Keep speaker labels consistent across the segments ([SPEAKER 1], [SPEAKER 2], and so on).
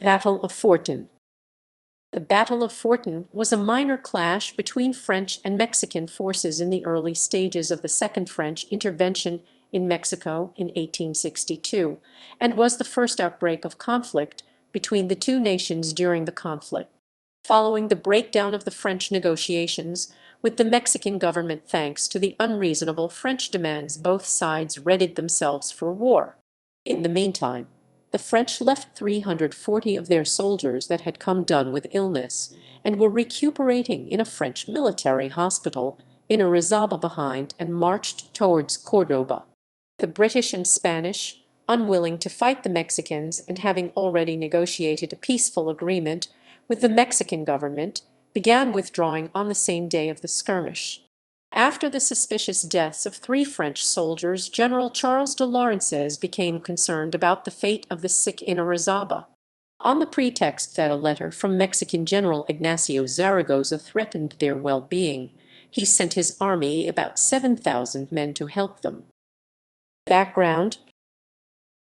[SPEAKER 1] Battle of Fortín. The Battle of Fortín was a minor clash between French and Mexican forces in the early stages of the Second French intervention in Mexico in 1862, and was the first outbreak of conflict between the two nations during the conflict. Following the breakdown of the French negotiations with the Mexican government thanks to the unreasonable French demands, both sides readied themselves for war. In the meantime, the French left 340 of their soldiers that had come down with illness and were recuperating in a French military hospital in Orizaba behind and marched towards Cordoba. The British and Spanish, unwilling to fight the Mexicans and having already negotiated a peaceful agreement with the Mexican government, began withdrawing on the same day of the skirmish. After the suspicious deaths of 3 French soldiers, General Charles de Lorencez became concerned about the fate of the sick in Orizaba. On the pretext that a letter from Mexican General Ignacio Zaragoza threatened their well-being, he sent his army, about 7,000 men, to help them. Background: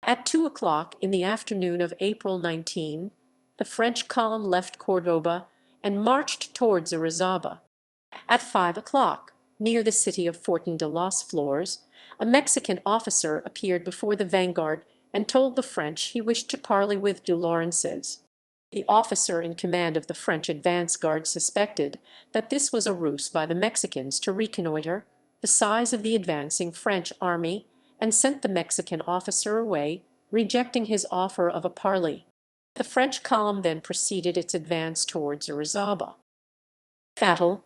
[SPEAKER 1] at 2 o'clock in the afternoon of April 19, the French column left Cordoba and marched towards Orizaba. At 5 o'clock, near the city of Fortín de las Flores, a Mexican officer appeared before the vanguard and told the French he wished to parley with de Lorencez. The officer in command of the French advance guard suspected that this was a ruse by the Mexicans to reconnoiter the size of the advancing French army, and sent the Mexican officer away, rejecting his offer of a parley. The French column then proceeded its advance towards Orizaba. Battle.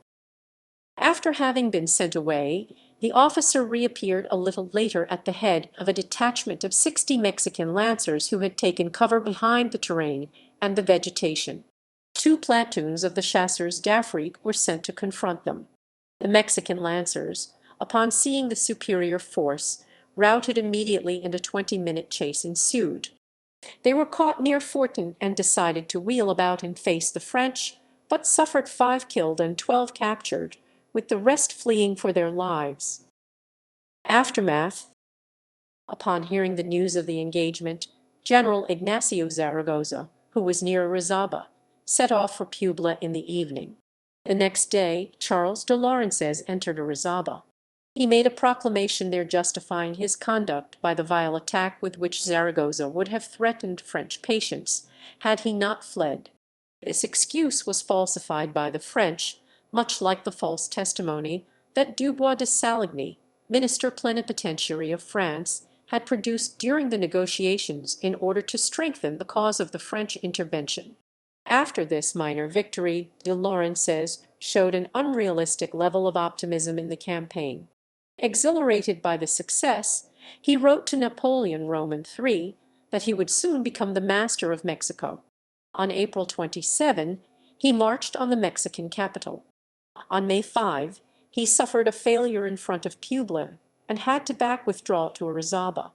[SPEAKER 1] After having been sent away, the officer reappeared a little later at the head of a detachment of 60 Mexican lancers who had taken cover behind the terrain and the vegetation. 2 platoons of the chasseurs d'Afrique were sent to confront them. The Mexican lancers, upon seeing the superior force, routed immediately, and a 20-minute chase ensued. They were caught near Fortín and decided to wheel about and face the French, but suffered 5 killed and 12 captured, with the rest fleeing for their lives. Aftermath. Upon hearing the news of the engagement, General Ignacio Zaragoza, who was near Orizaba, set off for Puebla in the evening. The next day Charles de Lorencez entered Orizaba. He made a proclamation there justifying his conduct by the vile attack with which Zaragoza would have threatened French patience had he not fled. This excuse was falsified by the French, much like the false testimony that Dubois de Saligny, minister plenipotentiary of France, had produced during the negotiations in order to strengthen the cause of the French intervention. After this minor victory, de Lorencez showed an unrealistic level of optimism in the campaign. Exhilarated by the success, he wrote to Napoleon Roman III that he would soon become the master of Mexico. On April 27, he marched on the Mexican capital. On May 5, he suffered a failure in front of Puebla and had to withdraw to Orizaba.